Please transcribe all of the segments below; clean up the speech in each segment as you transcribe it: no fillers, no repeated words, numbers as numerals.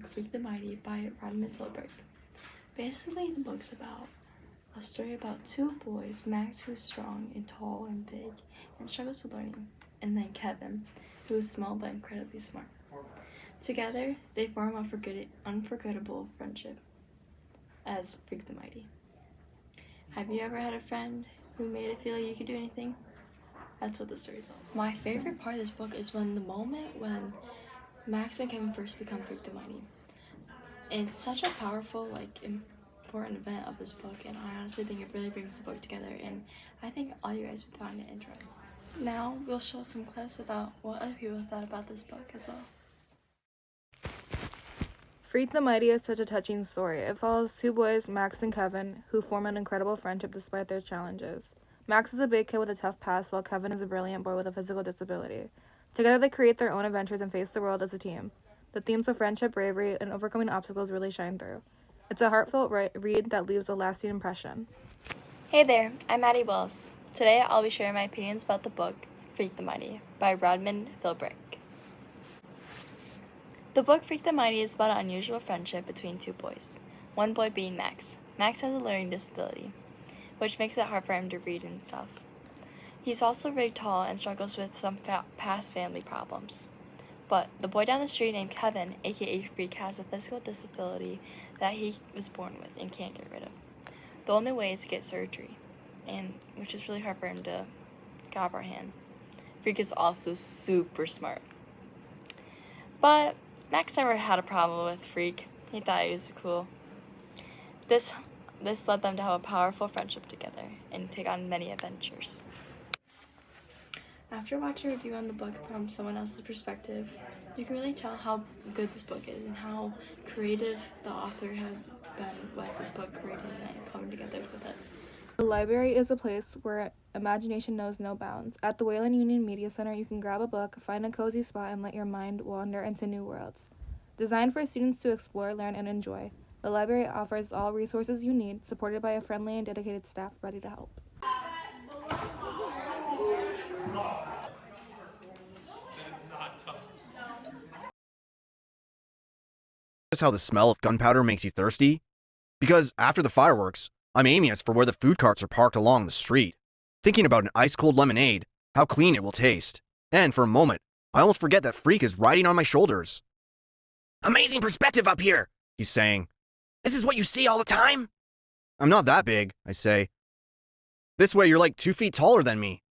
book Freak the Mighty by wagner-garcia. Basically, the book's about a story about two boys, Max, who's strong and tall and big and struggles with learning, and then Kevin, who is small but incredibly smart. Together, they form an unforgettable friendship as Freak the Mighty. Have you ever had a friend who made it feel like you could do anything? That's what the story's all. My favorite part of this book is when Max and Kevin first become Freak the Mighty. It's such a powerful, important event of this book, and I honestly think it really brings the book together, and I think all you guys would find it interesting. Now we'll show some clips about what other people thought about this book as well. Freak the Mighty is such a touching story. It follows two boys, Max and Kevin, who form an incredible friendship despite their challenges. Max is a big kid with a tough past, while Kevin is a brilliant boy with a physical disability. Together they create their own adventures and face the world as a team. The themes of friendship, bravery, and overcoming obstacles really shine through. It's a heartfelt read that leaves a lasting impression. Hey there, I'm Maddie Wells. Today I'll be sharing my opinions about the book Freak the Mighty by wagner-garcia. The book Freak the Mighty is about an unusual friendship between two boys, one boy being Max. Max has a learning disability, which makes it hard for him to read and stuff. He's also very tall and struggles with some past family problems. But the boy down the street named Kevin, aka Freak, has a physical disability that he was born with and can't get rid of. The only way is to get surgery, and which is really hard for him to comprehend. Freak is also super smart. But Max never had a problem with Freak. He thought he was cool. This led them to have a powerful friendship together and take on many adventures. After watching a review on the book from someone else's perspective, you can really tell how good this book is and how creative the author has been with this book, creating it and coming together with it. The library is a place where imagination knows no bounds. At the Wayland Union Media Center, you can grab a book, find a cozy spot, and let your mind wander into new worlds. Designed for students to explore, learn, and enjoy, the library offers all resources you need, supported by a friendly and dedicated staff ready to help. Notice how the smell of gunpowder makes you thirsty? Because after the fireworks, I'm aimless for where the food carts are parked along the street, thinking about an ice-cold lemonade, how clean it will taste. And for a moment, I almost forget that Freak is riding on my shoulders. Amazing perspective up here, he's saying. This is what you see all the time? I'm not that big, I say. This way you're like 2 feet taller than me.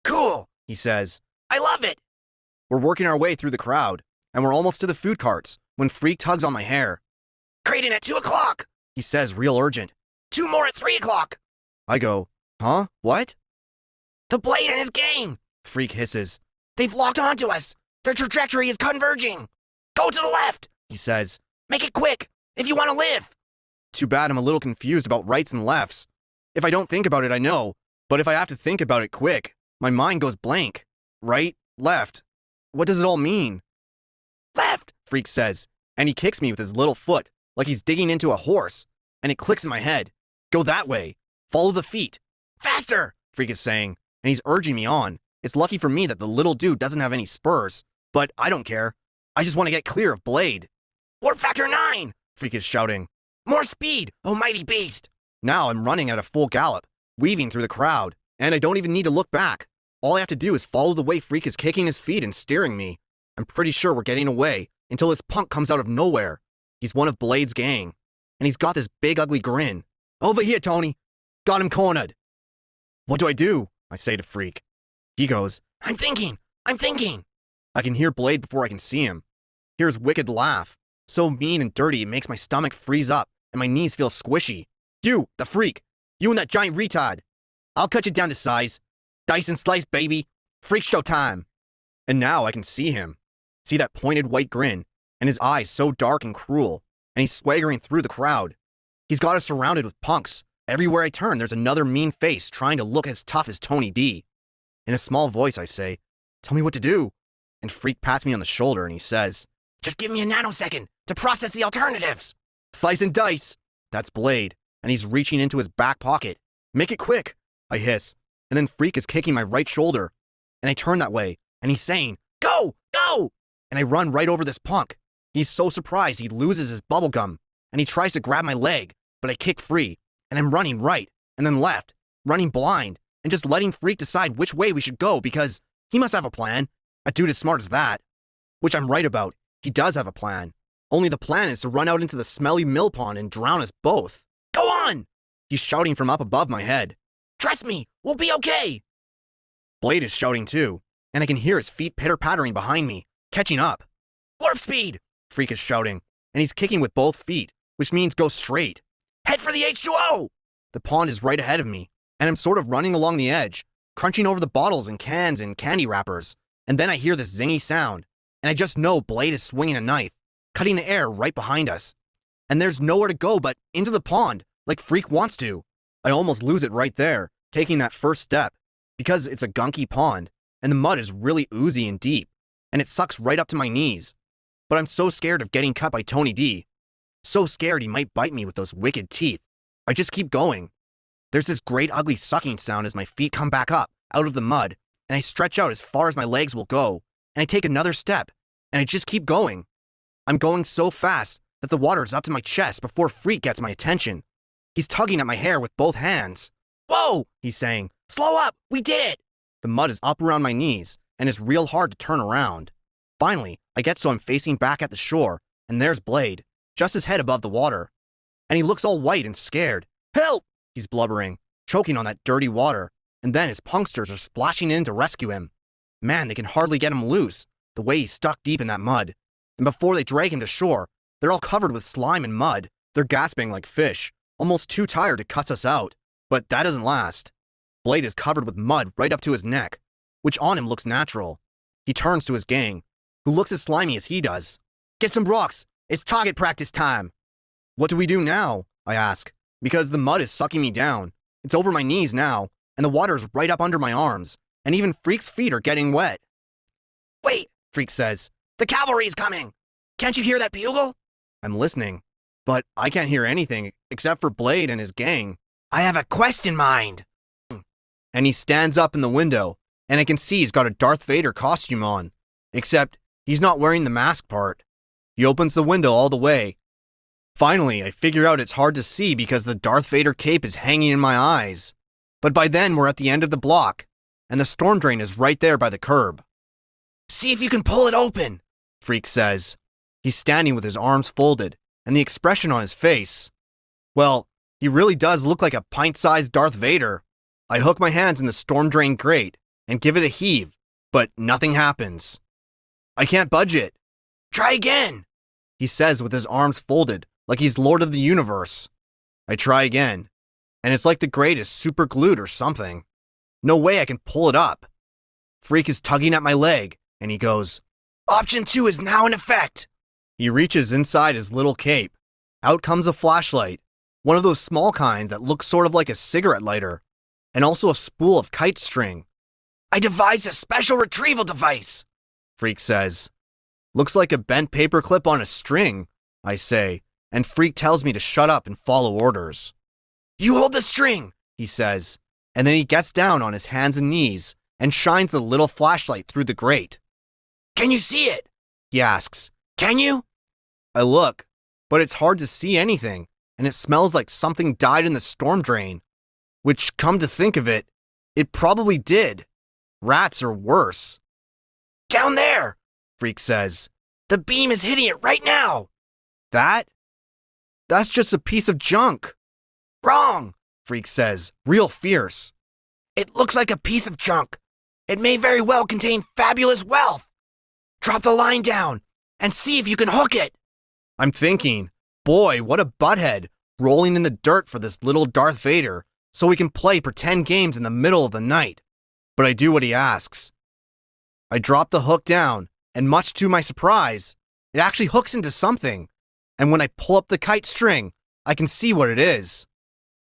Cool, he says. I love it. We're working our way through the crowd, and we're almost to the food carts when Freak tugs on my hair. Creighton at 2 o'clock, he says real urgent. 2 more at 3 o'clock. I go, huh? What? The blade and his game, Freak hisses. They've locked onto us. Their trajectory is converging. Go to the left, he says. Make it quick, if you want to live. Too bad I'm a little confused about rights and lefts. If I don't think about it, I know. But if I have to think about it quick, my mind goes blank. Right? Left. What does it all mean? Left, Freak says, and he kicks me with his little foot, like he's digging into a horse, and it clicks in my head. Go that way. Follow the feet. Faster, Freak is saying, and he's urging me on. It's lucky for me that the little dude doesn't have any spurs, but I don't care. I just want to get clear of Blade. Warp factor 9, Freak is shouting. More speed, oh mighty beast. Now I'm running at a full gallop, weaving through the crowd, and I don't even need to look back. All I have to do is follow the way Freak is kicking his feet and steering me. I'm pretty sure we're getting away until this punk comes out of nowhere. He's one of Blade's gang, and he's got this big ugly grin. Over here, Tony. Got him cornered. What do? I say to Freak. He goes, I'm thinking. I can hear Blade before I can see him. Hear his wicked laugh. So mean and dirty it makes my stomach freeze up and my knees feel squishy. You, the Freak. You and that giant retard. I'll cut you down to size. Dice and slice, baby. Freak show time. And now I can see him. See that pointed white grin, and his eyes so dark and cruel, and he's swaggering through the crowd. He's got us surrounded with punks. Everywhere I turn, there's another mean face trying to look as tough as Tony D. In a small voice, I say, tell me what to do. And Freak pats me on the shoulder and he says, just give me a nanosecond to process the alternatives. Slice and dice. That's Blade, and he's reaching into his back pocket. Make it quick, I hiss. And then Freak is kicking my right shoulder. And I turn that way, and he's saying, go, go! And I run right over this punk. He's so surprised he loses his bubblegum, and he tries to grab my leg, but I kick free, and I'm running right, and then left, running blind, and just letting Freak decide which way we should go because he must have a plan. A dude as smart as that. Which I'm right about. He does have a plan. Only the plan is to run out into the smelly mill pond and drown us both. Go on! He's shouting from up above my head. Trust me, we'll be okay! Blade is shouting too, and I can hear his feet pitter-pattering behind me, catching up. Warp speed! Freak is shouting, and he's kicking with both feet, which means go straight. Head for the H2O! The pond is right ahead of me, and I'm sort of running along the edge, crunching over the bottles and cans and candy wrappers, and then I hear this zingy sound, and I just know Blade is swinging a knife, cutting the air right behind us. And there's nowhere to go but into the pond, like Freak wants to. I almost lose it right there, taking that first step, because it's a gunky pond, and the mud is really oozy and deep, and it sucks right up to my knees. But I'm so scared of getting cut by Tony D. So scared he might bite me with those wicked teeth. I just keep going. There's this great ugly sucking sound as my feet come back up, out of the mud, and I stretch out as far as my legs will go, and I take another step, and I just keep going. I'm going so fast that the water is up to my chest before Freak gets my attention. He's tugging at my hair with both hands. Whoa, he's saying. Slow up, we did it! The mud is up around my knees, and it's real hard to turn around. Finally, I get so I'm facing back at the shore, and there's Blade, just his head above the water. And he looks all white and scared. Help! He's blubbering, choking on that dirty water, and then his punksters are splashing in to rescue him. Man, they can hardly get him loose, the way he's stuck deep in that mud. And before they drag him to shore, they're all covered with slime and mud. They're gasping like fish, almost too tired to cuss us out. But that doesn't last. Blade is covered with mud right up to his neck, which on him looks natural. He turns to his gang, who looks as slimy as he does. Get some rocks! It's target practice time! What do we do now? I ask, because the mud is sucking me down. It's over my knees now, and the water is right up under my arms, and even Freak's feet are getting wet. Wait, Freak says. The cavalry's coming! Can't you hear that bugle? I'm listening, but I can't hear anything except for Blade and his gang. I have a quest in mind! And he stands up in the window, and I can see he's got a Darth Vader costume on, except he's not wearing the mask part. He opens the window all the way. Finally, I figure out it's hard to see because the Darth Vader cape is hanging in my eyes. But by then, we're at the end of the block, and the storm drain is right there by the curb. See if you can pull it open, Freak says. He's standing with his arms folded, and the expression on his face. Well, he really does look like a pint-sized Darth Vader. I hook my hands in the storm drain grate and give it a heave, but nothing happens. I can't budge it. Try again, he says with his arms folded, like he's Lord of the Universe. I try again, and it's like the grate is super glued or something. No way I can pull it up. Freak is tugging at my leg, and he goes, Option 2 is now in effect. He reaches inside his little cape. Out comes a flashlight, one of those small kinds that looks sort of like a cigarette lighter, and also a spool of kite string. I devised a special retrieval device, Freak says. Looks like a bent paperclip on a string, I say, and Freak tells me to shut up and follow orders. You hold the string, he says, and then he gets down on his hands and knees and shines the little flashlight through the grate. Can you see it? He asks. Can you? I look, but it's hard to see anything, and it smells like something died in the storm drain. Which, come to think of it, it probably did. Rats are worse. Down there, Freak says. The beam is hitting it right now. That's just a piece of junk. Wrong, Freak says, real fierce. It looks like a piece of junk. It may very well contain fabulous wealth. Drop the line down and see if you can hook it. I'm thinking, boy, what a butthead, rolling in the dirt for this little Darth Vader so we can play pretend games in the middle of the night. But I do what he asks. I drop the hook down, and much to my surprise, it actually hooks into something. And when I pull up the kite string, I can see what it is.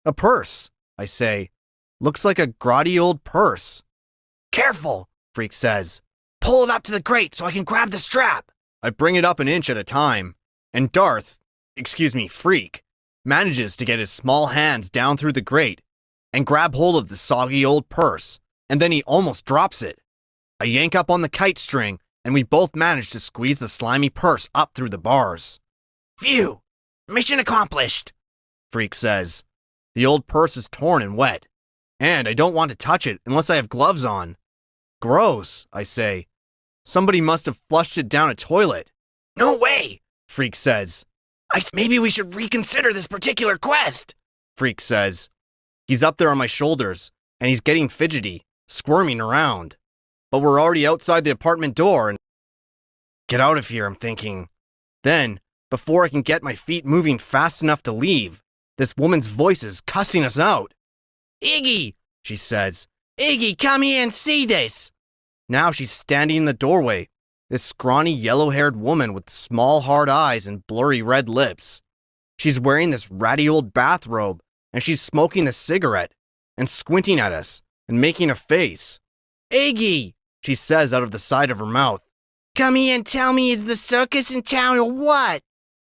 A purse, I say. Looks like a grotty old purse. Careful, Freak says. Pull it up to the grate so I can grab the strap. I bring it up an inch at a time, and Freak, manages to get his small hands down through the grate and grab hold of the soggy old purse, and then he almost drops it. I yank up on the kite string, and we both manage to squeeze the slimy purse up through the bars. Phew! Mission accomplished, Freak says. The old purse is torn and wet, and I don't want to touch it unless I have gloves on. Gross, I say. Somebody must have flushed it down a toilet. No way, Freak says. Maybe we should reconsider this particular quest, Freak says. He's up there on my shoulders, and he's getting fidgety, squirming around. But we're already outside the apartment door and... Get out of here, I'm thinking. Then, before I can get my feet moving fast enough to leave, this woman's voice is cussing us out. Iggy, she says. Iggy, come here and see this. Now she's standing in the doorway, this scrawny yellow-haired woman with small hard eyes and blurry red lips. She's wearing this ratty old bathrobe, and she's smoking a cigarette, and squinting at us, and making a face. Iggy, she says out of the side of her mouth. Come here and tell me, is the circus in town or what?